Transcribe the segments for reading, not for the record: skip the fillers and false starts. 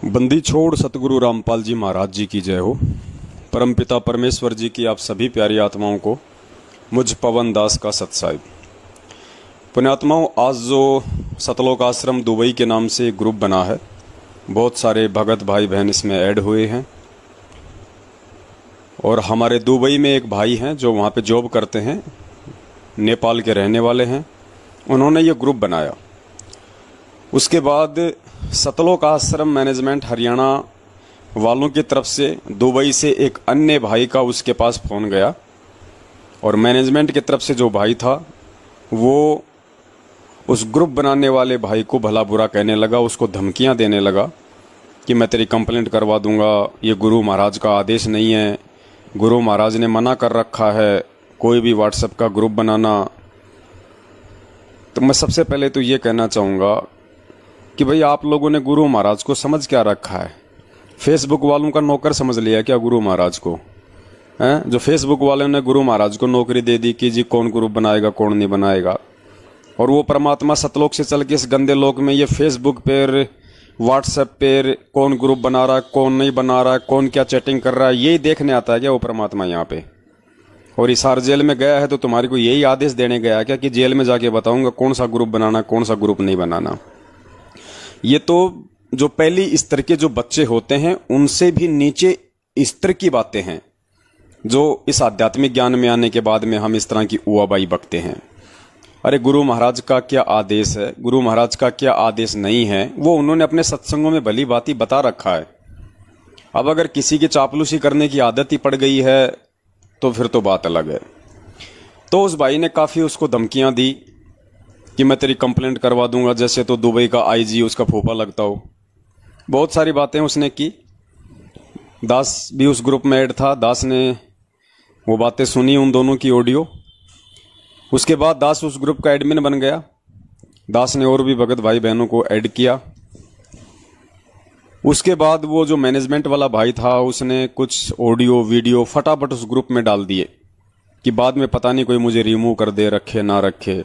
बंदी छोड़ सतगुरु रामपाल जी महाराज जी की जय हो। परमपिता परमेश्वर जी की आप सभी प्यारी आत्माओं को मुझ पवन दास का सत्साहिब। पुण्यात्माओं, आज जो सतलोक आश्रम दुबई के नाम से एक ग्रुप बना है, बहुत सारे भगत भाई बहन इसमें ऐड हुए हैं। और हमारे दुबई में एक भाई हैं जो वहाँ पे जॉब करते हैं, नेपाल के रहने वाले हैं, उन्होंने ये ग्रुप बनाया। उसके बाद सतलोक आश्रम मैनेजमेंट हरियाणा वालों की तरफ से दुबई से एक अन्य भाई का उसके पास फ़ोन गया और मैनेजमेंट की तरफ से जो भाई था वो उस ग्रुप बनाने वाले भाई को भला बुरा कहने लगा, उसको धमकियां देने लगा कि मैं तेरी कंप्लेंट करवा दूंगा, ये गुरु महाराज का आदेश नहीं है, गुरु महाराज ने मना कर रखा है कोई भी व्हाट्सएप का ग्रुप बनाना। तो मैं सबसे पहले तो ये कहना चाहूँगा कि भाई आप लोगों ने गुरु महाराज को समझ क्या रखा है? फेसबुक वालों का नौकर समझ लिया क्या गुरु महाराज को? हैं जो फेसबुक वालों ने गुरु महाराज को नौकरी दे दी कि जी कौन ग्रुप बनाएगा कौन नहीं बनाएगा, और वो परमात्मा सतलोक से चल के इस गंदे लोक में ये फेसबुक पर व्हाट्सएप पर कौन ग्रुप बना रहा है कौन नहीं बना रहा है, कौन क्या चैटिंग कर रहा है, यही देखने आता है क्या वो परमात्मा यहाँ पे? और हिसार जेल में गया है तो तुम्हारे को यही आदेश देने गया क्या कि जेल में जाके बताऊंगा कौन सा ग्रुप बनाना कौन सा ग्रुप नहीं बनाना? ये तो जो पहली स्तर के जो बच्चे होते हैं उनसे भी नीचे स्तर की बातें हैं जो इस आध्यात्मिक ज्ञान में आने के बाद में हम इस तरह की उआबाई बकते हैं। अरे गुरु महाराज का क्या आदेश है, गुरु महाराज का क्या आदेश नहीं है, वो उन्होंने अपने सत्संगों में भली बात ही बता रखा है। अब अगर किसी की चापलूसी करने की आदत ही पड़ गई है तो फिर तो बात अलग है। तो उस भाई ने काफ़ी उसको धमकियां दी कि मैं तेरी कंप्लेंट करवा दूंगा, जैसे तो दुबई का आईजी उसका फूफा लगता हो। बहुत सारी बातें उसने की। दास भी उस ग्रुप में ऐड था, दास ने वो बातें सुनी उन दोनों की ऑडियो। उसके बाद दास उस ग्रुप का एडमिन बन गया। दास ने और भी भगत भाई बहनों को ऐड किया। उसके बाद वो जो मैनेजमेंट वाला भाई था उसने कुछ ऑडियो वीडियो फटाफट उस ग्रुप में डाल दिए कि बाद में पता नहीं कोई मुझे रिमूव कर दे, रखे ना रखे।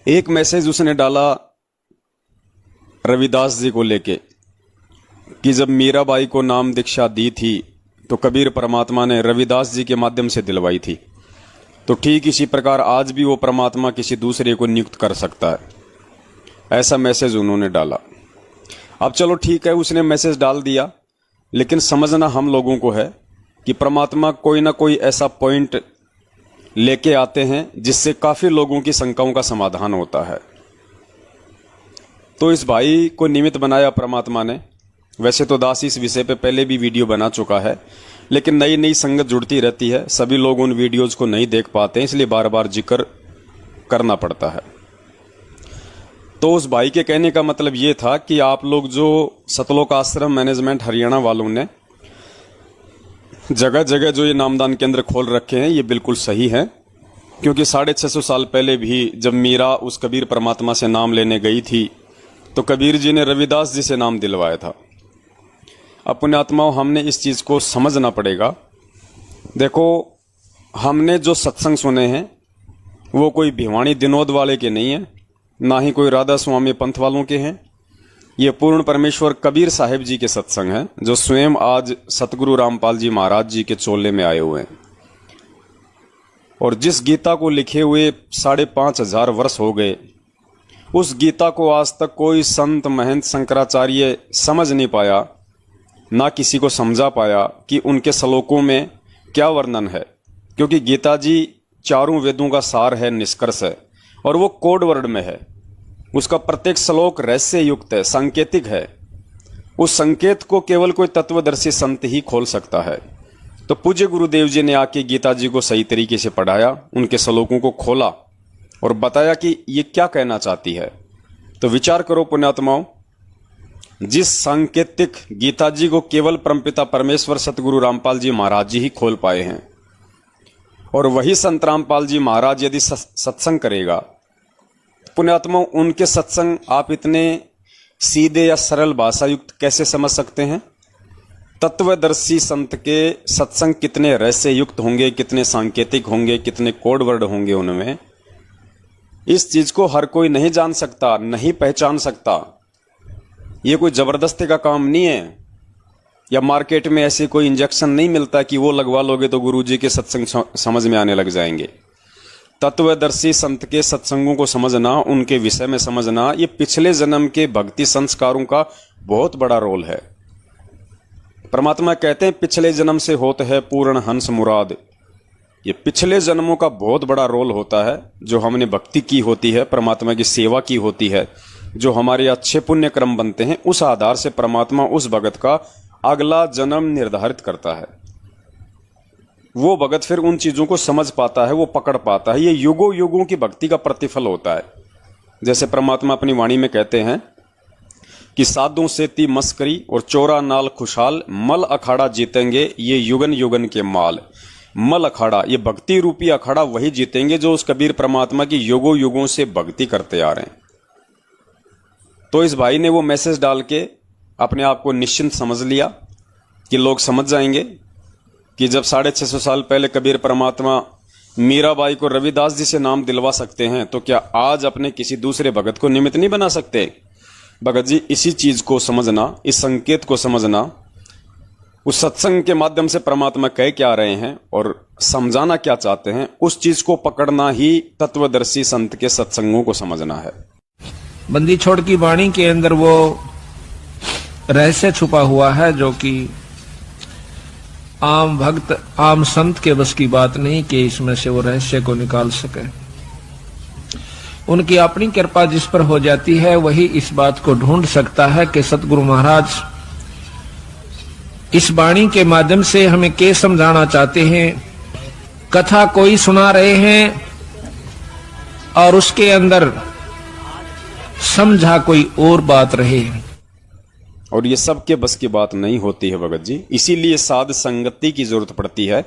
एक मैसेज उसने डाला रविदास जी को लेके कि जब मीराबाई को नाम दीक्षा दी थी तो कबीर परमात्मा ने रविदास जी के माध्यम से दिलवाई थी, तो ठीक इसी प्रकार आज भी वो परमात्मा किसी दूसरे को नियुक्त कर सकता है। ऐसा मैसेज उन्होंने डाला। अब चलो ठीक है, उसने मैसेज डाल दिया, लेकिन समझना हम लोगों को है कि परमात्मा कोई ना कोई ऐसा पॉइंट लेके आते हैं जिससे काफी लोगों की शंकाओं का समाधान होता है। तो इस भाई को निमित्त बनाया परमात्मा ने। वैसे तो दास इस विषय पे पहले भी वीडियो बना चुका है, लेकिन नई नई संगत जुड़ती रहती है, सभी लोग उन वीडियोज को नहीं देख पाते हैं, इसलिए बार बार जिक्र करना पड़ता है। तो उस भाई के कहने का मतलब ये था कि आप लोग जो सतलोक आश्रम मैनेजमेंट हरियाणा वालों ने जगह जगह जो ये नामदान केंद्र खोल रखे हैं ये बिल्कुल सही है, क्योंकि 650 साल पहले भी जब मीरा उस कबीर परमात्मा से नाम लेने गई थी तो कबीर जी ने रविदास जी से नाम दिलवाया था। अब पुण्यात्माओं, हमने इस चीज़ को समझना पड़ेगा। देखो, हमने जो सत्संग सुने हैं वो कोई भिवानी दिनोद वाले के नहीं है, ना ही कोई राधा स्वामी पंथ वालों के हैं। ये पूर्ण परमेश्वर कबीर साहिब जी के सत्संग हैं जो स्वयं आज सतगुरु रामपाल जी महाराज जी के चोले में आए हुए हैं। और जिस गीता को लिखे हुए 5,500 वर्ष हो गए, उस गीता को आज तक कोई संत महंत शंकराचार्य समझ नहीं पाया, ना किसी को समझा पाया कि उनके श्लोकों में क्या वर्णन है, क्योंकि गीता जी चारों वेदों का सार है, निष्कर्ष है, और वो कोड वर्ड में है। उसका प्रत्येक श्लोक रहस्य युक्त है, सांकेतिक है। उस संकेत को केवल कोई तत्वदर्शी संत ही खोल सकता है। तो पूज्य गुरुदेव जी ने आके गीता जी को सही तरीके से पढ़ाया, उनके श्लोकों को खोला और बताया कि ये क्या कहना चाहती है। तो विचार करो पुण्यात्माओं, जिस सांकेतिक गीता जी को केवल परमपिता परमेश्वर सतगुरु रामपाल जी महाराज जी ही खोल पाए हैं, और वही संत रामपाल जी महाराज यदि सत्संग करेगा, पुण्यात्माओं उनके सत्संग आप इतने सीधे या सरल भाषा युक्त कैसे समझ सकते हैं? तत्वदर्शी संत के सत्संग कितने रहस्य युक्त होंगे, कितने सांकेतिक होंगे, कितने कोड वर्ड होंगे उनमें। इस चीज को हर कोई नहीं जान सकता, नहीं पहचान सकता। ये कोई जबरदस्ती का काम नहीं है, या मार्केट में ऐसे कोई इंजेक्शन नहीं मिलता कि वो लगवा लोगे तो गुरुजी के सत्संग समझ में आने लग जाएंगे। तत्वदर्शी संत के सत्संगों को समझना, उनके विषय में समझना, ये पिछले जन्म के भक्ति संस्कारों का बहुत बड़ा रोल है। परमात्मा कहते हैं पिछले जन्म से होते है पूर्ण हंस मुराद। ये पिछले जन्मों का बहुत बड़ा रोल होता है, जो हमने भक्ति की होती है, परमात्मा की सेवा की होती है, जो हमारे अच्छे पुण्य क्रम बनते हैं, उस आधार से परमात्मा उस भगत का अगला जन्म निर्धारित करता है। वो भगत फिर उन चीजों को समझ पाता है, वो पकड़ पाता है। ये युगों युगों की भक्ति का प्रतिफल होता है। जैसे परमात्मा अपनी वाणी में कहते हैं कि साधुओं से ती मस्करी और चोरा नाल खुशहाल, मल अखाड़ा जीतेंगे ये युगन युगन के माल। मल अखाड़ा, ये भक्ति रूपी अखाड़ा वही जीतेंगे जो उस कबीर परमात्मा की युगों युगों से भक्ति करते आ रहे हैं। तो इस भाई ने वो मैसेज डाल के अपने आप को निश्चिंत समझ लिया कि लोग समझ जाएंगे कि जब 650 साल पहले कबीर परमात्मा मीराबाई को रविदास जी से नाम दिलवा सकते हैं, तो क्या आज अपने किसी दूसरे भगत को निमित्त नहीं बना सकते? भगत जी, इसी चीज को समझना, इस संकेत को समझना, उस सत्संग के माध्यम से परमात्मा कह क्या रहे हैं और समझाना क्या चाहते हैं, उस चीज को पकड़ना ही तत्वदर्शी संत के सत्संगों को समझना है। बंदी छोड़ की वाणी के अंदर वो रहस्य छुपा हुआ है, जो कि आम भक्त, आम संत के बस की बात नहीं कि इसमें से वो रहस्य को निकाल सके। उनकी अपनी कृपा जिस पर हो जाती है, वही इस बात को ढूंढ सकता है कि सतगुरु महाराज इस वाणी के माध्यम से हमें क्या समझाना चाहते हैं। कथा कोई सुना रहे हैं और उसके अंदर समझा कोई और बात रहे, और ये सब के बस की बात नहीं होती है भगत जी। इसीलिए साध संगति की जरूरत पड़ती है।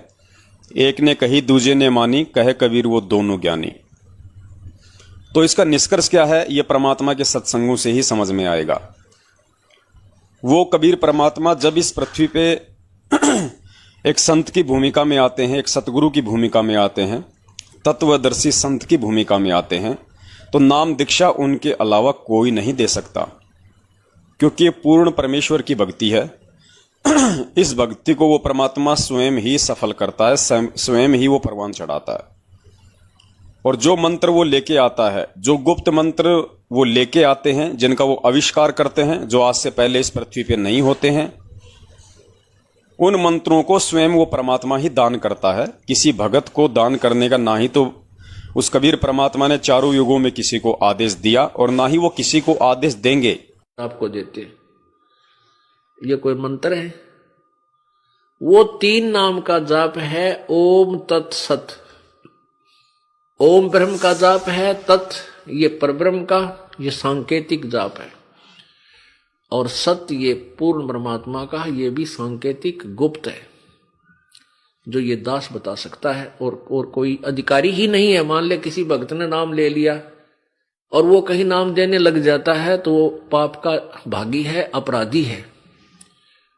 एक ने कही दूजे ने मानी, कहे कबीर वो दोनों ज्ञानी। तो इसका निष्कर्ष क्या है, ये परमात्मा के सत्संगों से ही समझ में आएगा। वो कबीर परमात्मा जब इस पृथ्वी पे एक संत की भूमिका में आते हैं, एक सतगुरु की भूमिका में आते हैं, तत्वदर्शी संत की भूमिका में आते हैं, तो नाम दीक्षा उनके अलावा कोई नहीं दे सकता, क्योंकि ये पूर्ण परमेश्वर की भक्ति है। इस भक्ति को वो परमात्मा स्वयं ही सफल करता है, स्वयं ही वो परवान चढ़ाता है। और जो मंत्र वो लेके आता है, जो गुप्त मंत्र वो लेके आते हैं, जिनका वो आविष्कार करते हैं, जो आज से पहले इस पृथ्वी पे नहीं होते हैं, उन मंत्रों को स्वयं वो परमात्मा ही दान करता है। किसी भगत को दान करने का ना ही तो उस कबीर परमात्मा ने चारों युगों में किसी को आदेश दिया, और ना ही वो किसी को आदेश देंगे। आपको देते ये कोई मंत्र है? वो 3 नाम का जाप है, ओम तत्सत। ओम ब्रह्म का जाप है, तत् ये परब्रह्म का, ये सांकेतिक जाप है, और सत्य ये पूर्ण परमात्मा का, ये भी सांकेतिक गुप्त है, जो ये दास बता सकता है, और कोई अधिकारी ही नहीं है। मान ले किसी भक्त ने नाम ले लिया और वो कहीं नाम देने लग जाता है, तो वो पाप का भागी है, अपराधी है,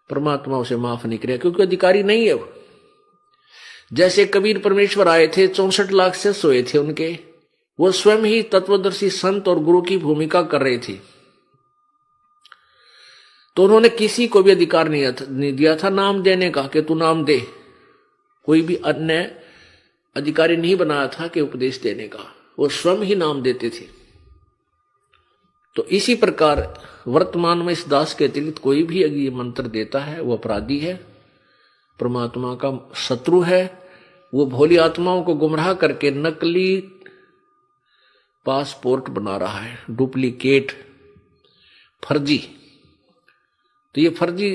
परमात्मा उसे माफ नहीं करेगा, क्योंकि अधिकारी नहीं है वो। जैसे कबीर परमेश्वर आए थे, 64 लाख से सोए थे उनके, वो स्वयं ही तत्वदर्शी संत और गुरु की भूमिका कर रहे थे, तो उन्होंने किसी को भी अधिकार नहीं दिया था नाम देने का कि तू नाम दे। कोई भी अन्य अधिकारी नहीं बनाया था कि उपदेश देने का, वो स्वयं ही नाम देते थे। तो इसी प्रकार वर्तमान में इस दास के अतिरिक्त कोई भी अगर ये मंत्र देता है, वो अपराधी है, परमात्मा का शत्रु है। वो भोली आत्माओं को गुमराह करके नकली पासपोर्ट बना रहा है, डुप्लीकेट, फर्जी। तो ये फर्जी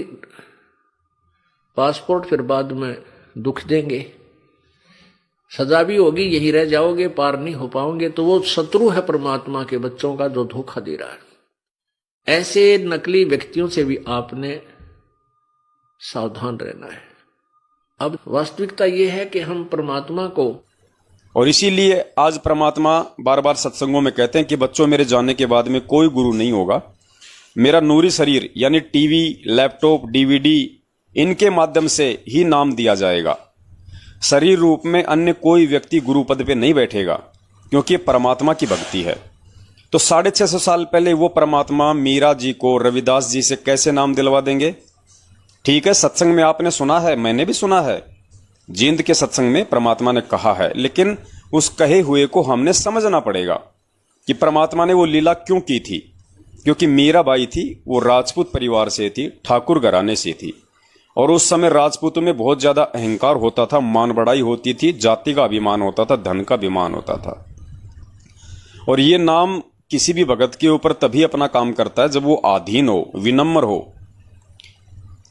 पासपोर्ट फिर बाद में दुख देंगे, सजा भी होगी, यही रह जाओगे, पार नहीं हो पाओगे। तो वो शत्रु है परमात्मा के बच्चों का, जो धोखा दे रहा है। ऐसे नकली व्यक्तियों से भी आपने सावधान रहना है। अब वास्तविकता यह है कि हम परमात्मा को, और इसीलिए आज परमात्मा बार बार सत्संगों में कहते हैं कि बच्चों, मेरे जाने के बाद में कोई गुरु नहीं होगा। मेरा नूरी शरीर यानी टीवी, लैपटॉप, डीवीडी, इनके माध्यम से ही नाम दिया जाएगा। शरीर रूप में अन्य कोई व्यक्ति गुरु पद पे नहीं बैठेगा, क्योंकि परमात्मा की भक्ति है। तो 650 साल पहले वो परमात्मा मीरा जी को रविदास जी से कैसे नाम दिलवा देंगे? ठीक है, सत्संग में आपने सुना है, मैंने भी सुना है, जींद के सत्संग में परमात्मा ने कहा है, लेकिन उस कहे हुए को हमने समझना पड़ेगा कि परमात्मा ने वो लीला क्यों की थी। क्योंकि मीराबाई थी, वो राजपूत परिवार से थी, ठाकुर घराने से थी, और उस समय राजपूतों में बहुत ज्यादा अहंकार होता था, मान बढ़ाई होती थी, जाति का अभिमान होता था, धन का अभिमान होता था। और ये नाम किसी भी भगत के ऊपर तभी अपना काम करता है जब वो आधीन हो, विनम्र हो।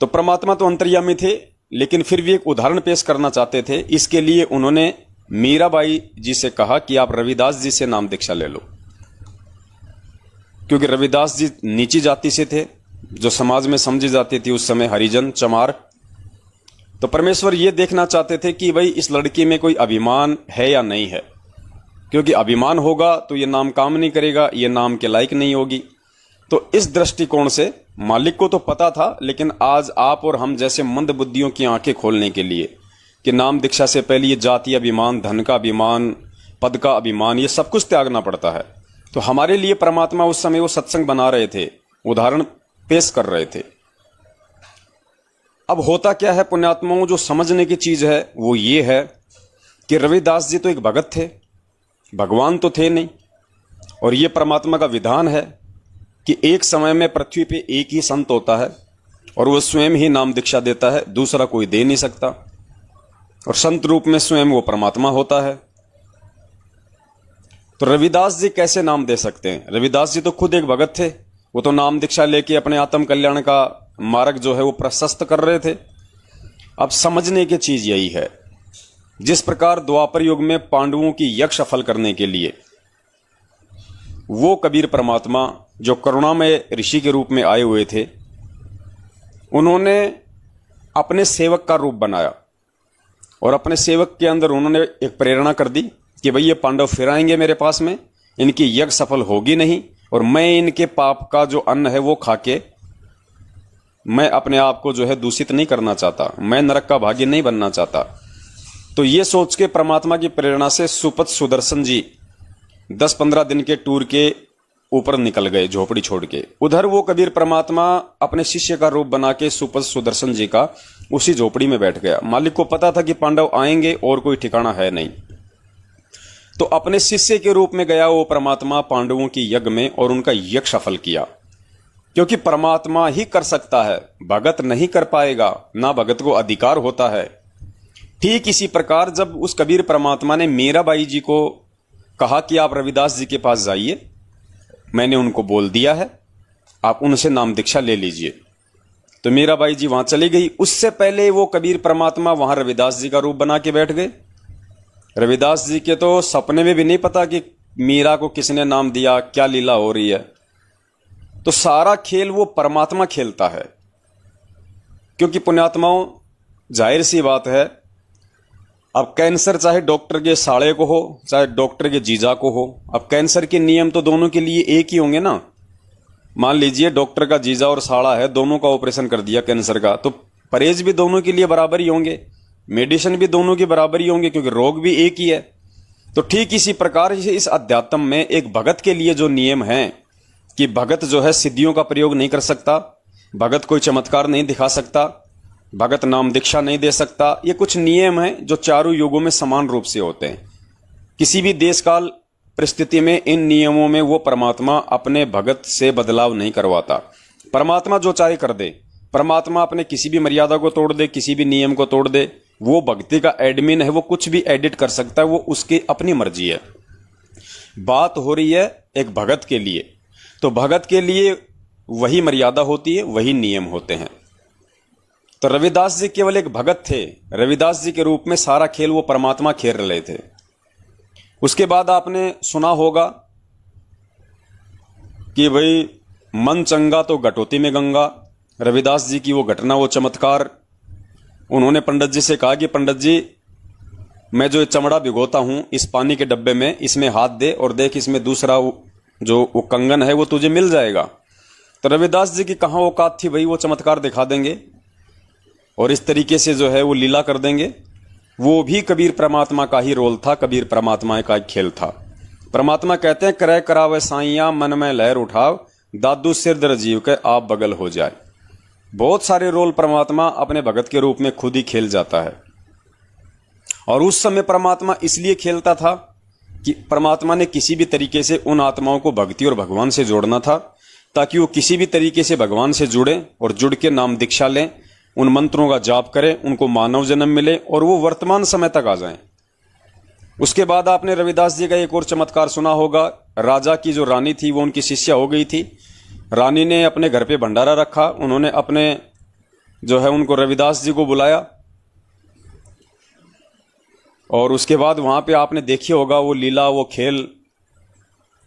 तो परमात्मा तो अंतर्यामी थे, लेकिन फिर भी एक उदाहरण पेश करना चाहते थे। इसके लिए उन्होंने मीराबाई जी से कहा कि आप रविदास जी से नाम दीक्षा ले लो, क्योंकि रविदास जी नीची जाति से थे, जो समाज में समझी जाती थी उस समय हरिजन, चमार। तो परमेश्वर ये देखना चाहते थे कि भाई इस लड़की में कोई अभिमान है या नहीं है, क्योंकि अभिमान होगा तो ये नाम काम नहीं करेगा, ये नाम के लायक नहीं होगी। तो इस दृष्टिकोण से मालिक को तो पता था, लेकिन आज आप और हम जैसे मंद बुद्धियों की आंखें खोलने के लिए कि नाम दीक्षा से पहले ये जाति अभिमान, धन का अभिमान, पद का अभिमान, ये सब कुछ त्यागना पड़ता है। तो हमारे लिए परमात्मा उस समय वो सत्संग बना रहे थे, उदाहरण पेश कर रहे थे। अब होता क्या है पुण्यात्माओं, जो समझने की चीज है वो ये है कि रविदास जी तो एक भगत थे, भगवान तो थे नहीं। और ये परमात्मा का विधान है कि एक समय में पृथ्वी पे एक ही संत होता है और वो स्वयं ही नाम दीक्षा देता है, दूसरा कोई दे नहीं सकता। और संत रूप में स्वयं वो परमात्मा होता है। तो रविदास जी कैसे नाम दे सकते हैं? रविदास जी तो खुद एक भगत थे, वो तो नाम दीक्षा लेके अपने आत्म कल्याण का मार्ग जो है वो प्रशस्त कर रहे थे। अब समझने की चीज यही है, जिस प्रकार द्वापर युग में पांडवों की यज्ञ सफल करने के लिए वो कबीर परमात्मा जो करुणामय ऋषि के रूप में आए हुए थे, उन्होंने अपने सेवक का रूप बनाया और अपने सेवक के अंदर उन्होंने एक प्रेरणा कर दी कि भाई ये पांडव फिर आएंगे मेरे पास में, इनकी यज्ञ सफल होगी नहीं, और मैं इनके पाप का जो अन्न है वो खा के मैं अपने आप को जो है दूषित नहीं करना चाहता, मैं नरक का भागी नहीं बनना चाहता। तो ये सोच के परमात्मा की प्रेरणा से सुपत सुदर्शन जी 10-15 दिन के टूर के ऊपर निकल गए, झोपड़ी छोड़ के। उधर वो कबीर परमात्मा अपने शिष्य का रूप बना के सुपत सुदर्शन जी का उसी झोपड़ी में बैठ गया। मालिक को पता था कि पांडव आएंगे और कोई ठिकाना है नहीं, तो अपने शिष्य के रूप में गया वो परमात्मा पांडवों की यज्ञ में और उनका यज्ञ सफल किया। क्योंकि परमात्मा ही कर सकता है, भगत नहीं कर पाएगा, ना भगत को अधिकार होता है। ठीक इसी प्रकार जब उस कबीर परमात्मा ने मीराबाई जी को कहा कि आप रविदास जी के पास जाइए, मैंने उनको बोल दिया है, आप उनसे नाम दीक्षा ले लीजिए, तो मीराबाई जी वहां चली गई। उससे पहले वो कबीर परमात्मा वहां रविदास जी का रूप बना के बैठ गए। रविदास जी के तो सपने में भी नहीं पता कि मीरा को किसने नाम दिया, क्या लीला हो रही है। तो सारा खेल वो परमात्मा खेलता है। क्योंकि पुण्यात्माओं, जाहिर सी बात है, अब कैंसर चाहे डॉक्टर के साले को हो, चाहे डॉक्टर के जीजा को हो, अब कैंसर के नियम तो दोनों के लिए एक ही होंगे ना। मान लीजिए डॉक्टर का जीजा और साला है, दोनों का ऑपरेशन कर दिया कैंसर का, तो परहेज भी दोनों के लिए बराबर ही होंगे, मेडिसिन भी दोनों की बराबर ही होंगे, क्योंकि रोग भी एक ही है। तो ठीक इसी प्रकार इस अध्यात्म में एक भगत के लिए जो नियम है कि भगत जो है सिद्धियों का प्रयोग नहीं कर सकता, भगत कोई चमत्कार नहीं दिखा सकता, भगत नाम दीक्षा नहीं दे सकता, ये कुछ नियम हैं जो चारों युगों में समान रूप से होते हैं। किसी भी देश काल परिस्थिति में इन नियमों में वो परमात्मा अपने भगत से बदलाव नहीं करवाता। परमात्मा जो चाहे कर दे, परमात्मा अपने किसी भी मर्यादा को तोड़ दे, किसी भी नियम को तोड़ दे, वो भक्ति का एडमिन है, वो कुछ भी एडिट कर सकता है, वो उसकी अपनी मर्जी है। बात हो रही है एक भगत के लिए, तो भगत के लिए वही मर्यादा होती है, वही नियम होते हैं। तो रविदास जी केवल एक भगत थे, रविदास जी के रूप में सारा खेल वो परमात्मा खेल रहे थे। उसके बाद आपने सुना होगा कि भाई मन चंगा तो घटोती में गंगा। रविदास जी की वो घटना, वो चमत्कार, उन्होंने पंडित जी से कहा कि पंडित जी, मैं जो चमड़ा भिगोता हूं इस पानी के डब्बे में, इसमें हाथ दे और देख इसमें दूसरा जो वो कंगन है वो तुझे मिल जाएगा। तो रविदास जी की कहां औकात थी भाई, वो चमत्कार दिखा देंगे और इस तरीके से जो है वो लीला कर देंगे। वो भी कबीर परमात्मा का ही रोल था, कबीर परमात्मा का खेल था। परमात्मा कहते हैं क्रय करावे साइया मन में लहर उठाव दादू सिर दर जीव के आप बगल हो जाए। बहुत सारे रोल परमात्मा अपने भगत के रूप में खुद ही खेल जाता है। और उस समय परमात्मा इसलिए खेलता था कि परमात्मा ने किसी भी तरीके से उन आत्माओं को भक्ति और भगवान से जोड़ना था, ताकि वो किसी भी तरीके से भगवान से जुड़े और जुड़ के नाम दीक्षा लें, उन मंत्रों का जाप करें, उनको मानव जन्म मिले और वो वर्तमान समय तक आ जाएं। उसके बाद आपने रविदास जी का एक और चमत्कार सुना होगा। राजा की जो रानी थी वो उनकी शिष्या हो गई थी। रानी ने अपने घर पे भंडारा रखा, उन्होंने अपने जो है उनको रविदास जी को बुलाया और उसके बाद वहां पे आपने देखी होगा वो लीला, वो खेल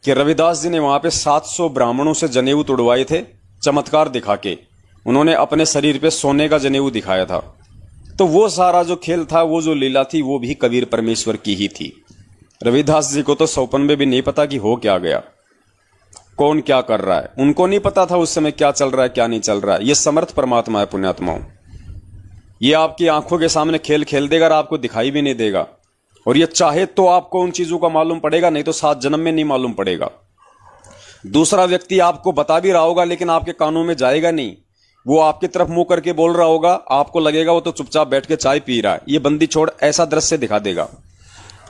कि रविदास जी ने वहां पे 700 ब्राह्मणों से जनेऊ तुड़वाए थे चमत्कार दिखा के। उन्होंने अपने शरीर पे सोने का जनेऊ दिखाया था। तो वो सारा जो खेल था, वो जो लीला थी, वो भी कबीर परमेश्वर की ही थी। रविदास जी को तो सौपन में भी नहीं पता कि हो क्या गया, कौन क्या कर रहा है। उनको नहीं पता था उस समय क्या चल रहा है क्या नहीं चल रहा है। ये समर्थ परमात्मा है पुण्यात्माओं। ये आपकी आंखों के सामने खेल खेल देगा और आपको दिखाई भी नहीं देगा। और ये चाहे तो आपको उन चीजों का मालूम पड़ेगा, नहीं तो 7 जन्म में नहीं मालूम पड़ेगा। दूसरा व्यक्ति आपको बता भी रहा होगा लेकिन आपके कानों में जाएगा नहीं। वो आपकी तरफ मुंह करके बोल रहा होगा, आपको लगेगा वो तो चुपचाप बैठ के चाय पी रहा है, ये बंदी छोड़, ऐसा दृश्य दिखा देगा।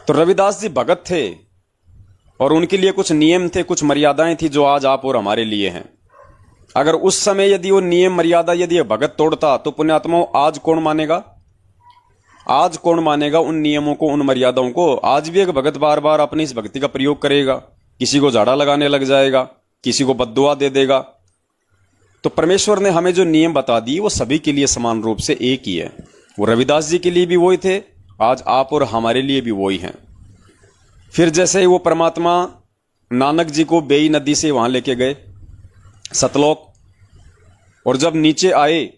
तो रविदास जी भगत थे और उनके लिए कुछ नियम थे, कुछ मर्यादाएं थी जो आज आप और हमारे लिए हैं। अगर उस समय यदि वो नियम मर्यादा यदि भगत तोड़ता तो पुण्यात्माओं आज कौन मानेगा? आज कौन मानेगा उन नियमों को, उन मर्यादाओं को? आज भी एक भगत बार बार अपनी इस भक्ति का प्रयोग करेगा, किसी को झाड़ा लगाने लग जाएगा, किसी को बद्दुआ दे देगा। तो परमेश्वर ने हमें जो नियम बता दिए वो सभी के लिए समान रूप से एक ही है। वो रविदास जी के लिए भी वही थे, आज आप और हमारे लिए भी वही हैं। फिर जैसे ही वो परमात्मा नानक जी को बेई नदी से वहां लेके गए सतलोक, और जब नीचे आए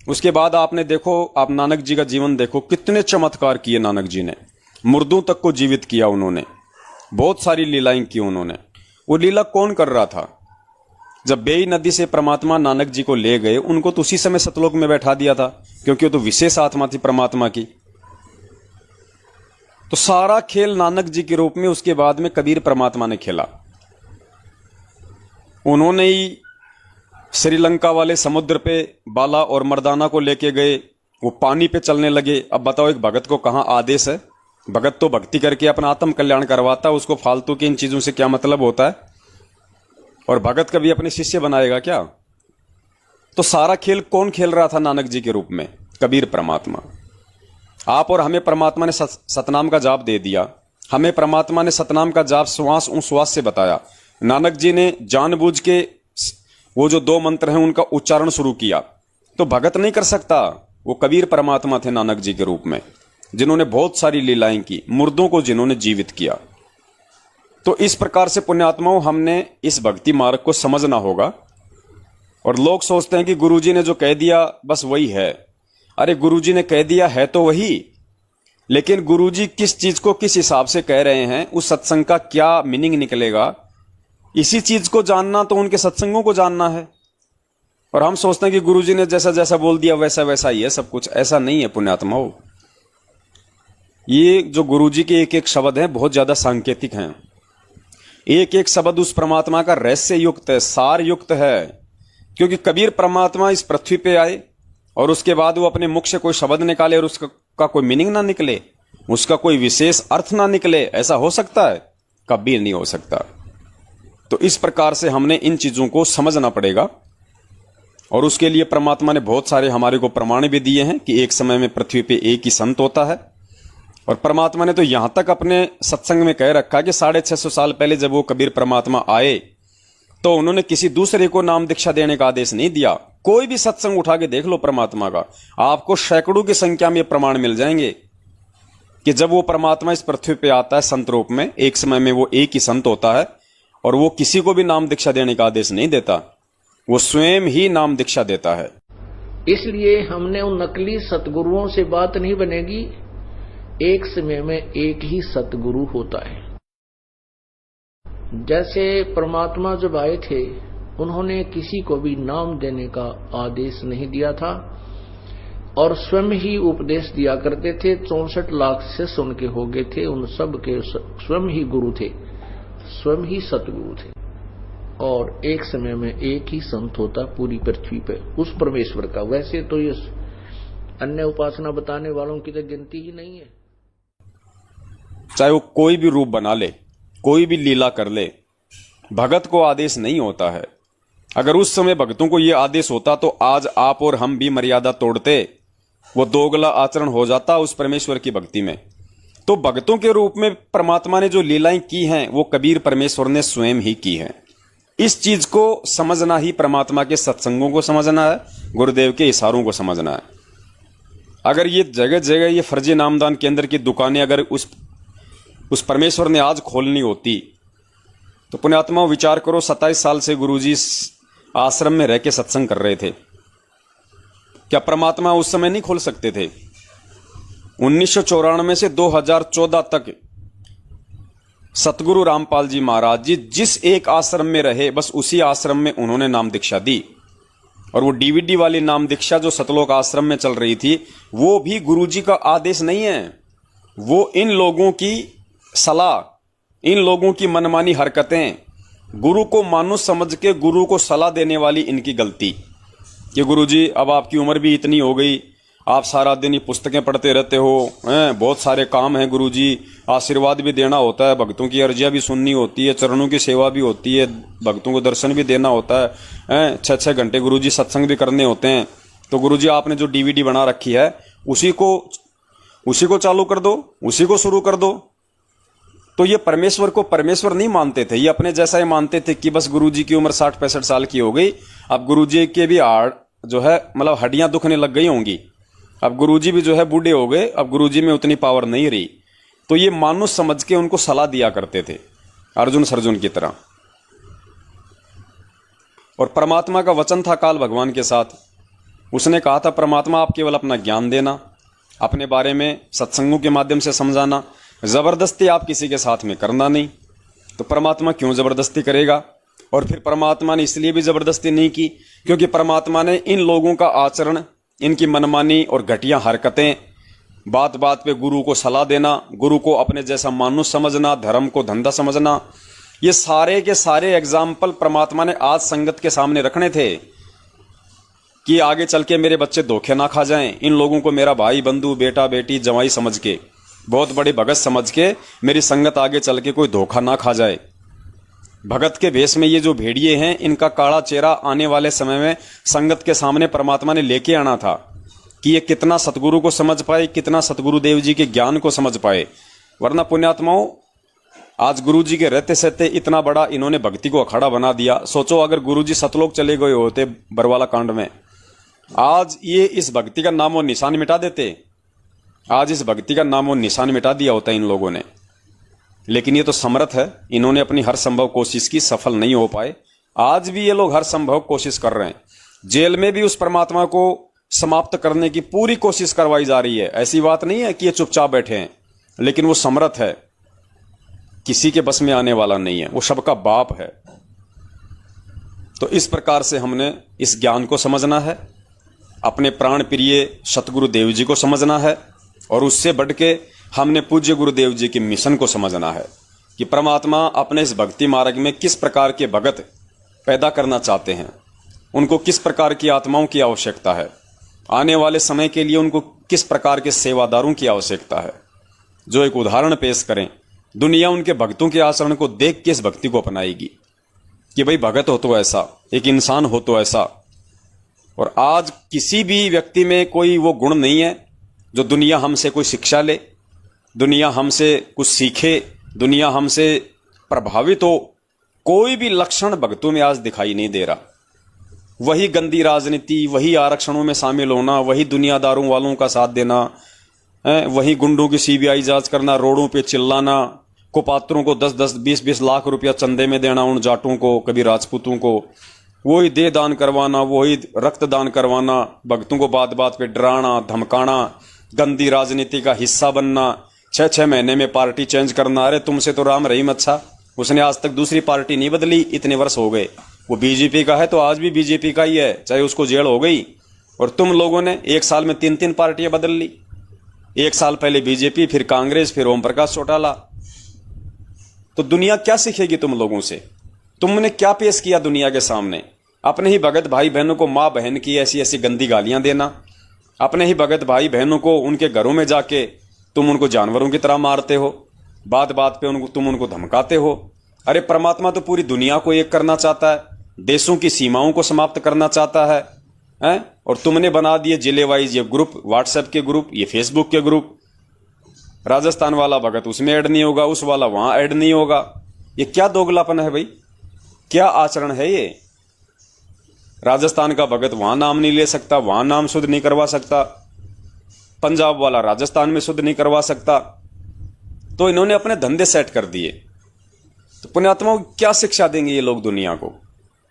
उसके बाद आपने देखो, आप नानक जी का जीवन देखो, कितने चमत्कार किए नानक जी ने। मुर्दों तक को जीवित किया उन्होंने, बहुत सारी लीलाएं की उन्होंने। वो लीला कौन कर रहा था? जब बेई नदी से परमात्मा नानक जी को ले गए, उनको तो उसी समय सतलोक में बैठा दिया था, क्योंकि वो तो विशेष आत्मा थी परमात्मा की। तो सारा खेल नानक जी के रूप में उसके बाद में कबीर परमात्मा ने खेला। उन्होंने ही श्रीलंका वाले समुद्र पे बाला और मर्दाना को लेके गए, वो पानी पे चलने लगे। अब बताओ एक भगत को कहां आदेश है? भगत तो भक्ति करके अपना आत्म कल्याण करवाता है, उसको फालतू की इन चीजों से क्या मतलब होता है? और भगत कभी अपने शिष्य बनाएगा क्या? तो सारा खेल कौन खेल रहा था नानक जी के रूप में? कबीर परमात्मा। आप और हमें परमात्मा ने सतनाम का जाप दे दिया, हमें परमात्मा ने सतनाम का जाप श्वास उश्वास से बताया। नानक जी ने जानबूझ के वो जो 2 मंत्र हैं उनका उच्चारण शुरू किया। तो भगत नहीं कर सकता, वो कबीर परमात्मा थे नानक जी के रूप में, जिन्होंने बहुत सारी लीलाएं की, मुर्दों को जिन्होंने जीवित किया। तो इस प्रकार से पुण्यात्माओं हमने इस भक्ति मार्ग को समझना होगा। और लोग सोचते हैं कि गुरुजी ने जो कह दिया बस वही है। अरे गुरुजी ने कह दिया है तो वही, लेकिन गुरुजी किस चीज को किस हिसाब से कह रहे हैं, उस सत्संग का क्या मीनिंग निकलेगा, इसी चीज को जानना तो उनके सत्संगों को जानना है। और हम सोचते हैं कि गुरुजी ने जैसा जैसा बोल दिया वैसा वैसा ही है सब कुछ। ऐसा नहीं है पुण्यात्माओं। ये जो गुरुजी के एक एक शब्द हैं बहुत ज्यादा सांकेतिक हैं। एक एक शब्द उस परमात्मा का रहस्य युक्त है, सार युक्त है। क्योंकि कबीर परमात्मा इस पृथ्वी पे आए और उसके बाद वो अपने मुख से कोई शब्द निकाले और उसका कोई मीनिंग ना निकले, उसका कोई विशेष अर्थ ना निकले, ऐसा हो सकता है? कबीर नहीं हो सकता। तो इस प्रकार से हमने इन चीजों को समझना पड़ेगा। और उसके लिए परमात्मा ने बहुत सारे हमारे को प्रमाण भी दिए हैं कि एक समय में पृथ्वी पे एक ही संत होता है। और परमात्मा ने तो यहां तक अपने सत्संग में कह रखा कि 650 साल पहले जब वो कबीर परमात्मा आए तो उन्होंने किसी दूसरे को नाम दीक्षा देने का आदेश नहीं दिया। कोई भी सत्संग उठा के देख लो परमात्मा का, आपको सैकड़ों की संख्या में प्रमाण मिल जाएंगे कि जब वो परमात्मा इस पृथ्वी पे आता है संत रूप में, एक समय में वो एक ही संत होता है और वो किसी को भी नाम दीक्षा देने का आदेश नहीं देता, वो स्वयं ही नाम दीक्षा देता है। इसलिए हमने उन नकली सतगुरुओं से बात नहीं बनेगी। एक समय में एक ही सतगुरु होता है। जैसे परमात्मा जब आए थे उन्होंने किसी को भी नाम देने का आदेश नहीं दिया था और स्वयं ही उपदेश दिया करते थे। 64 लाख शिष्य उनके हो गए थे, उन सब के स्वयं ही गुरु थे। स्वयं ही सतगुरु थे और एक समय में एक ही संत होता पूरी पृथ्वी पे उस परमेश्वर का। वैसे तो ये अन्य उपासना बताने वालों की तो गिनती ही नहीं है। चाहे वो कोई भी रूप बना ले, कोई भी लीला कर ले, भगत को आदेश नहीं होता है। अगर उस समय भक्तों को यह आदेश होता तो आज आप और हम भी मर्यादा तोड़ते, वो दोगला आचरण हो जाता उस परमेश्वर की भक्ति में। तो भक्तों के रूप में परमात्मा ने जो लीलाएं की हैं वो कबीर परमेश्वर ने स्वयं ही की हैं। इस चीज को समझना ही परमात्मा के सत्संगों को समझना है, गुरुदेव के इशारों को समझना है। अगर ये जगह जगह ये फर्जी नामदान केंद्र की दुकानें अगर उस परमेश्वर ने आज खोलनी होती तो पुण्यात्मा विचार करो, 27 साल से गुरुजी आश्रम में रह के सत्संग कर रहे थे, क्या परमात्मा उस समय नहीं खोल सकते थे? 1994 से 2014 तक सतगुरु रामपाल जी महाराज जी जिस एक आश्रम में रहे, बस उसी आश्रम में उन्होंने नाम दीक्षा दी। और वो डीवीडी वाली नाम दीक्षा जो सतलोक आश्रम में चल रही थी वो भी गुरुजी का आदेश नहीं है, वो इन लोगों की सलाह, इन लोगों की मनमानी हरकतें, गुरु को मानुष समझ के गुरु को सलाह देने वाली इनकी गलती कि गुरुजी अब आपकी उम्र भी इतनी हो गई, आप सारा दिन ही पुस्तकें पढ़ते रहते हो, बहुत सारे काम हैं गुरुजी, आशीर्वाद भी देना होता है, भक्तों की अर्जियां भी सुननी होती है, चरणों की सेवा भी होती है, भक्तों को दर्शन भी देना होता है, 6-6 घंटे गुरुजी सत्संग भी करने होते हैं। तो गुरुजी आपने जो डीवीडी बना रखी है उसी को चालू कर दो, उसी को शुरू कर दो। तो ये परमेश्वर को परमेश्वर नहीं मानते थे, ये अपने जैसा ही मानते थे कि बस गुरुजी की उम्र 60-65 साल की हो गई, अब गुरुजी के भी हाड़ जो है मतलब हड्डियां दुखने लग गई होंगी, अब गुरुजी भी जो है बूढ़े हो गए, अब गुरुजी में उतनी पावर नहीं रही। तो ये मानुष समझ के उनको सलाह दिया करते थे अर्जुन सर्जुन की तरह। और परमात्मा का वचन था काल भगवान के साथ, उसने कहा था परमात्मा आप केवल अपना ज्ञान देना, अपने बारे में सत्संगों के माध्यम से समझाना, जबरदस्ती आप किसी के साथ में करना नहीं। तो परमात्मा क्यों जबरदस्ती करेगा? और फिर परमात्मा ने इसलिए भी जबरदस्ती नहीं की क्योंकि परमात्मा ने इन लोगों का आचरण, इनकी मनमानी और घटिया हरकतें, बात बात पे गुरु को सलाह देना, गुरु को अपने जैसा मानुष समझना, धर्म को धंधा समझना, ये सारे के सारे एग्जाम्पल परमात्मा ने आज संगत के सामने रखने थे कि आगे चल के मेरे बच्चे धोखे ना खा जाएं, इन लोगों को मेरा भाई बंधु बेटा बेटी जवाई समझ के, बहुत बड़े भगत समझ के मेरी संगत आगे चल के कोई धोखा ना खा जाए। भगत के भेष में ये जो भेड़िए हैं इनका काला चेहरा आने वाले समय में संगत के सामने परमात्मा ने लेके आना था कि ये कितना सतगुरु को समझ पाए, कितना सतगुरु देव जी के ज्ञान को समझ पाए। वरना पुण्यात्माओं आज गुरु जी के रहते सहते इतना बड़ा इन्होंने भक्ति को अखाड़ा बना दिया। सोचो अगर गुरु जी सतलोक चले गए होते बरवाला कांड में, आज ये इस भक्ति का नाम और निशान मिटा देते, आज इस भक्ति का नाम और निशान मिटा दिया होता इन लोगों ने। लेकिन ये तो समर्थ है, इन्होंने अपनी हर संभव कोशिश की, सफल नहीं हो पाए। आज भी ये लोग हर संभव कोशिश कर रहे हैं, जेल में भी उस परमात्मा को समाप्त करने की पूरी कोशिश करवाई जा रही है। ऐसी बात नहीं है कि ये चुपचाप बैठे हैं, लेकिन वो समर्थ है, किसी के बस में आने वाला नहीं है, वो सबका बाप है। तो इस प्रकार से हमने इस ज्ञान को समझना है, अपने प्राण प्रिय सतगुरु देव जी को समझना है, और उससे बढ़ के हमने पूज्य गुरुदेव जी के मिशन को समझना है कि परमात्मा अपने इस भक्ति मार्ग में किस प्रकार के भगत पैदा करना चाहते हैं, उनको किस प्रकार की आत्माओं की आवश्यकता है, आने वाले समय के लिए उनको किस प्रकार के सेवादारों की आवश्यकता है, जो एक उदाहरण पेश करें। दुनिया उनके भक्तों के आचरण को देख के इस भक्ति को अपनाएगी कि भाई भगत हो तो ऐसा, एक इंसान हो तो ऐसा। और आज किसी भी व्यक्ति में कोई वो गुण नहीं है जो दुनिया हमसे कोई शिक्षा ले, दुनिया हमसे कुछ सीखे, दुनिया हमसे प्रभावित हो। कोई भी लक्षण भक्तों में आज दिखाई नहीं दे रहा। वही गंदी राजनीति, वही आरक्षणों में शामिल होना, वही दुनियादारों वालों का साथ देना, वही गुंडों की सीबीआई जांच करना, रोडों पे चिल्लाना, कुपात्रों को 10-10, 20-20 लाख रुपया चंदे में देना, उन जाटों को, कभी राजपूतों को, वही देह दान करवाना, वही रक्तदान करवाना, भक्तों को बात बात पे डराना धमकाना, गंदी राजनीति का हिस्सा बनना, 6-6 महीने में पार्टी चेंज करना। अरे तुमसे तो राम रहीम अच्छा, उसने आज तक दूसरी पार्टी नहीं बदली, इतने वर्ष हो गए। वो बीजेपी का है तो आज भी बीजेपी का ही है, चाहे उसको जेल हो गई। और तुम लोगों ने 1 साल में 3-3 पार्टियां बदल ली, 1 साल पहले बीजेपी, फिर कांग्रेस, फिर ओम प्रकाश चौटाला। तो दुनिया क्या सीखेगी तुम लोगों से? तुमने क्या पेश किया दुनिया के सामने? अपने ही भगत भाई बहनों को माँ बहन की ऐसी ऐसी गंदी गालियां देना, अपने ही भगत भाई बहनों को उनके घरों में जाके तुम उनको जानवरों की तरह मारते हो, बात बात पे तुम उनको धमकाते हो। अरे परमात्मा तो पूरी दुनिया को एक करना चाहता है, देशों की सीमाओं को समाप्त करना चाहता है, हैं? और तुमने बना दिए जिले वाइज ये ग्रुप, व्हाट्सएप के ग्रुप, ये फेसबुक के ग्रुप। राजस्थान वाला भगत उसमें ऐड नहीं होगा, उस वाला वहां ऐड नहीं होगा। ये क्या दोगलापन है भाई? क्या आचरण है ये? राजस्थान का भगत वहां नाम नहीं ले सकता, वहां नाम शुद्ध नहीं करवा सकता, पंजाब वाला राजस्थान में शुद्ध नहीं करवा सकता। तो इन्होंने अपने धंधे सेट कर दिए। तो पुण्यात्माओं क्या शिक्षा देंगे ये लोग दुनिया को,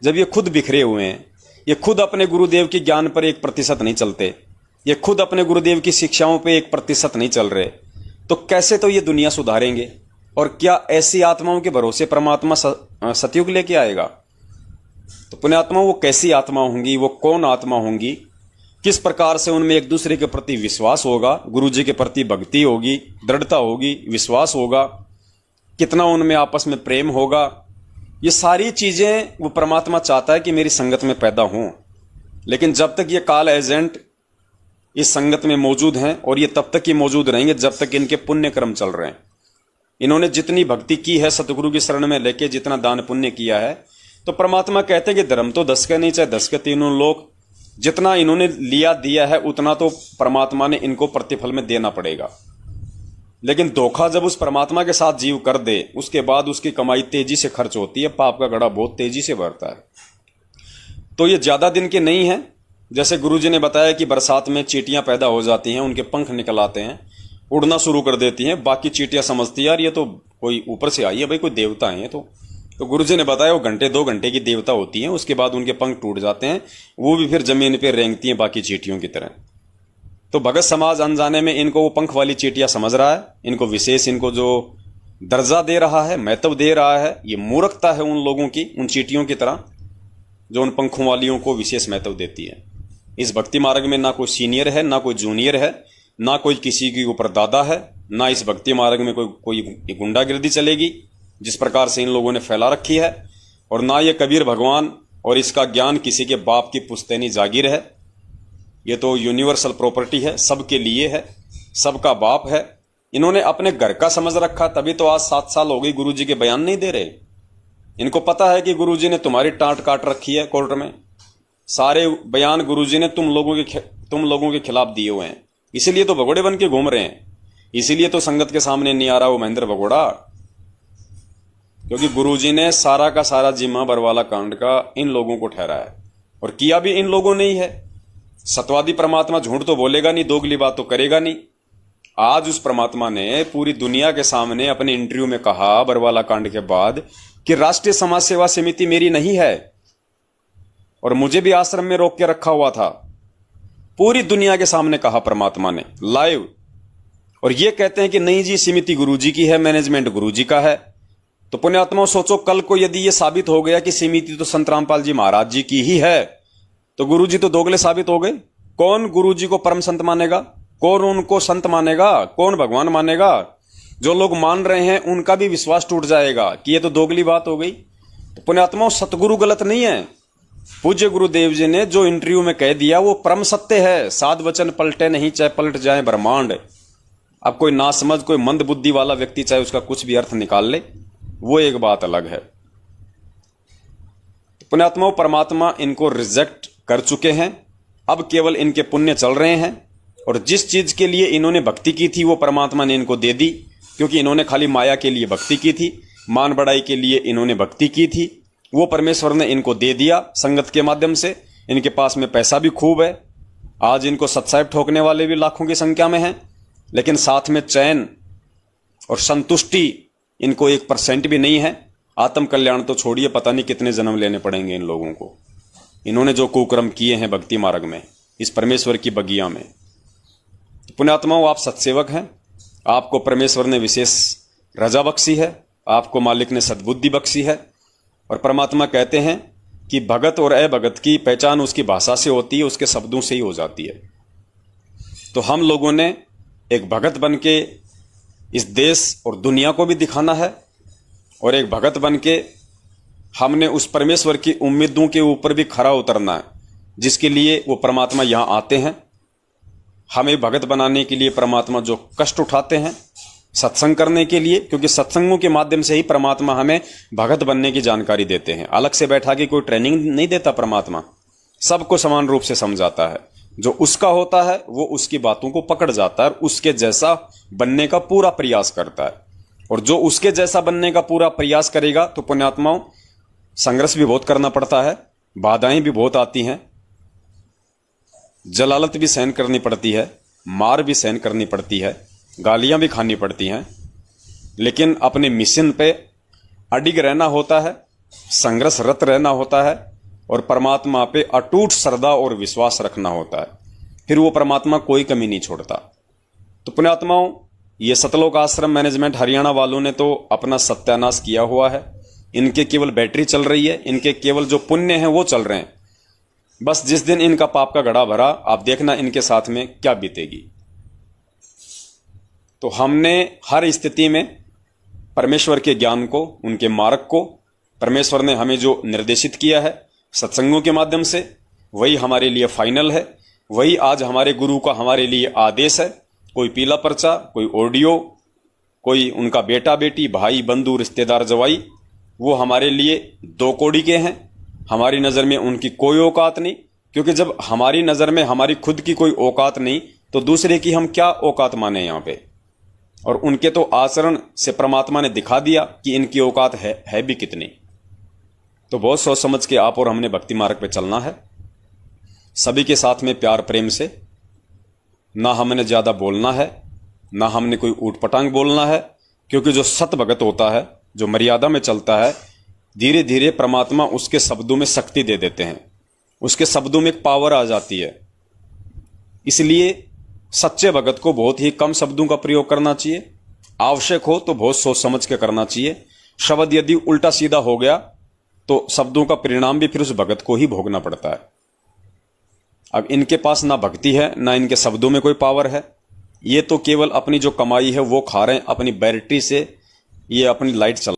जब ये खुद बिखरे हुए हैं? ये खुद अपने गुरुदेव के ज्ञान पर 1% नहीं चलते, ये खुद अपने गुरुदेव की शिक्षाओं पे 1% नहीं चल रहे। तो कैसे तो ये दुनिया सुधारेंगे? और क्या ऐसी आत्माओं के भरोसे परमात्मा सतयुग लेके आएगा? तो पुण्यात्मा वो कैसी आत्मा होंगी, वो कौन आत्मा होंगी, किस प्रकार से उनमें एक दूसरे के प्रति विश्वास होगा, गुरु जी के प्रति भक्ति होगी, दृढ़ता होगी, विश्वास होगा, कितना उनमें आपस में प्रेम होगा, ये सारी चीजें वो परमात्मा चाहता है कि मेरी संगत में पैदा हों। लेकिन जब तक ये काल एजेंट इस संगत में मौजूद हैं, और ये तब तक ही मौजूद रहेंगे जब तक इनके पुण्य कर्म चल रहे हैं। इन्होंने जितनी भक्ति की है सतगुरु की शरण में लेके, जितना दान पुण्य किया है, तो परमात्मा कहते हैं कि धर्म तो 10 के नहीं चाहे 10 के तीनों लोग, जितना इन्होंने लिया दिया है उतना तो परमात्मा ने इनको प्रतिफल में देना पड़ेगा। लेकिन धोखा जब उस परमात्मा के साथ जीव कर दे, उसके बाद उसकी कमाई तेजी से खर्च होती है, पाप का घड़ा बहुत तेजी से भरता है। तो ये ज्यादा दिन के नहीं है। जैसे गुरुजी ने बताया कि बरसात में चींटियां पैदा हो जाती हैं, उनके पंख निकल आते हैं, उड़ना शुरू कर देती हैं। बाकी चींटियां समझती है यार ये तो कोई ऊपर से आई है भाई, कोई देवता है। तो गुरुजी ने बताया वो घंटे 2 घंटे की देवता होती हैं, उसके बाद उनके पंख टूट जाते हैं, वो भी फिर जमीन पे रेंगती हैं बाकी चींटियों की तरह। तो भगत समाज अनजाने में इनको वो पंख वाली चींटियां समझ रहा है, इनको विशेष, इनको जो दर्जा दे रहा है, महत्व दे रहा है, ये मूर्खता है उन लोगों की, उन चींटियों की तरह जो उन पंखों वालियों को विशेष महत्व देती है। इस भक्ति मार्ग में ना कोई सीनियर है, ना कोई जूनियर है, ना कोई किसी के ऊपर दादा है, ना इस भक्ति मार्ग में कोई गुंडागिर्दी चलेगी जिस प्रकार से इन लोगों ने फैला रखी है, और ना ये कबीर भगवान और इसका ज्ञान किसी के बाप की पुश्तैनी जागीर है। ये तो यूनिवर्सल प्रॉपर्टी है, सबके लिए है, सबका बाप है। इन्होंने अपने घर का समझ रखा, तभी तो आज 7 साल हो गई गुरुजी के बयान नहीं दे रहे। इनको पता है कि गुरुजी ने तुम्हारी टांट काट रखी है कोर्ट में, सारे बयान गुरुजी ने तुम लोगों के खिलाफ दिए हुए हैं, इसीलिए तो भगोड़े बन के घूम रहे हैं, इसीलिए तो संगत के सामने नहीं आ रहा वो महेंद्र भगोड़ा, क्योंकि गुरुजी ने सारा का सारा जिम्मा बरवाला कांड का इन लोगों को ठहराया है, और किया भी इन लोगों ने ही है। सतवादी परमात्मा झूठ तो बोलेगा नहीं, दोगली बात तो करेगा नहीं। आज उस परमात्मा ने पूरी दुनिया के सामने अपने इंटरव्यू में कहा बरवाला कांड के बाद कि राष्ट्रीय समाज सेवा समिति मेरी नहीं है, और मुझे भी आश्रम में रोक के रखा हुआ था। पूरी दुनिया के सामने कहा परमात्मा ने लाइव, और ये कहते हैं कि नहीं जी समिति गुरुजी की है, मैनेजमेंट गुरुजी का है। तो पुण्यात्माओं सोचो, कल को यदि ये साबित हो गया कि समिति तो संत रामपाल जी महाराज जी की ही है, तो गुरुजी तो दोगले साबित हो गए। कौन गुरुजी को परम संत मानेगा? कौन उनको संत मानेगा? कौन भगवान मानेगा? जो लोग मान रहे हैं उनका भी विश्वास टूट जाएगा कि ये तो दोगली बात हो गई। तो पुण्यात्माओं सतगुरु गलत नहीं है। पूज्य गुरुदेव जी ने जो इंटरव्यू में कह दिया वो परम सत्य है। 7 वचन पलटे नहीं, चाहे पलट जाए ब्रह्मांड। अब कोई नासमझ, कोई मंद बुद्धि वाला व्यक्ति चाहे उसका कुछ भी अर्थ निकाल ले, वो एक बात अलग है। पुण्यात्माओं परमात्मा इनको रिजेक्ट कर चुके हैं, अब केवल इनके पुण्य चल रहे हैं, और जिस चीज के लिए इन्होंने भक्ति की थी वो परमात्मा ने इनको दे दी, क्योंकि इन्होंने खाली माया के लिए भक्ति की थी, मान बढ़ाई के लिए इन्होंने भक्ति की थी, वो परमेश्वर ने इनको दे दिया संगत के माध्यम से। इनके पास में पैसा भी खूब है, आज इनको सत्साहिब ठोकने वाले भी लाखों की संख्या में हैं, लेकिन साथ में चैन और संतुष्टि इनको 1% भी नहीं है। आत्म कल्याण तो छोड़िए, पता नहीं कितने जन्म लेने पड़ेंगे इन लोगों को, इन्होंने जो कुकर्म किए हैं भक्ति मार्ग में, इस परमेश्वर की बगिया में। तो पुण्यात्माओं आप सत्सेवक हैं, आपको परमेश्वर ने विशेष रजा बख्शी है, आपको मालिक ने सद्बुद्धि बख्शी है, और परमात्मा कहते हैं कि भगत और अभगत की पहचान उसकी भाषा से होती है, उसके शब्दों से ही हो जाती है। तो हम लोगों ने एक भगत बन के इस देश और दुनिया को भी दिखाना है, और एक भगत बन के हमने उस परमेश्वर की उम्मीदों के ऊपर भी खरा उतरना है, जिसके लिए वो परमात्मा यहां आते हैं। हमें भगत बनाने के लिए परमात्मा जो कष्ट उठाते हैं सत्संग करने के लिए, क्योंकि सत्संगों के माध्यम से ही परमात्मा हमें भगत बनने की जानकारी देते हैं। अलग से बैठा के कोई ट्रेनिंग नहीं देता परमात्मा, सबको समान रूप से समझाता है। जो उसका होता है वो उसकी बातों को पकड़ जाता है और उसके जैसा बनने का पूरा प्रयास करता है। और जो उसके जैसा बनने का पूरा प्रयास करेगा तो पुण्यात्माओं, संघर्ष भी बहुत करना पड़ता है, बाधाएं भी बहुत आती हैं, जलालत भी सहन करनी पड़ती है, मार भी सहन करनी पड़ती है, गालियां भी खानी पड़ती हैं, लेकिन अपने मिशन पे अडिग रहना होता है, संघर्षरत रहना होता है और परमात्मा पे अटूट श्रद्धा और विश्वास रखना होता है। फिर वो परमात्मा कोई कमी नहीं छोड़ता। तो पुण्यात्माओं, ये सतलोक आश्रम मैनेजमेंट हरियाणा वालों ने तो अपना सत्यानाश किया हुआ है। इनके केवल बैटरी चल रही है, इनके केवल जो पुण्य हैं वो चल रहे हैं। बस जिस दिन इनका पाप का घड़ा भरा, आप देखना इनके साथ में क्या बीतेगी। तो हमने हर स्थिति में परमेश्वर के ज्ञान को, उनके मार्ग को, परमेश्वर ने हमें जो निर्देशित किया है सत्संगों के माध्यम से, वही हमारे लिए फाइनल है। वही आज हमारे गुरु का हमारे लिए आदेश है। कोई पीला पर्चा, कोई ऑडियो, कोई उनका बेटा बेटी, भाई बंधु रिश्तेदार जवाई, वो हमारे लिए दो कौड़ी के हैं। हमारी नजर में उनकी कोई औकात नहीं, क्योंकि जब हमारी नजर में हमारी खुद की कोई औकात नहीं तो दूसरे की हम क्या औकात माने यहां पे। और उनके तो आचरण से परमात्मा ने दिखा दिया कि इनकी औकात है भी कितनी। तो बहुत सोच समझ के आप और हमने भक्ति मार्ग पे चलना है, सभी के साथ में प्यार प्रेम से। ना हमने ज्यादा बोलना है, ना हमने कोई ऊट पटांग बोलना है, क्योंकि जो सत भगत होता है, जो मर्यादा में चलता है, धीरे धीरे परमात्मा उसके शब्दों में शक्ति दे देते हैं, उसके शब्दों में एक पावर आ जाती है। इसलिए सच्चे भगत को बहुत ही कम शब्दों का प्रयोग करना चाहिए, आवश्यक हो तो बहुत सोच समझ के करना चाहिए। शब्द यदि उल्टा सीधा हो गया तो शब्दों का परिणाम भी फिर उस भगत को ही भोगना पड़ता है। अब इनके पास ना भक्ति है, ना इनके शब्दों में कोई पावर है। ये तो केवल अपनी जो कमाई है वो खा रहे हैं, अपनी बैटरी से ये अपनी लाइट चला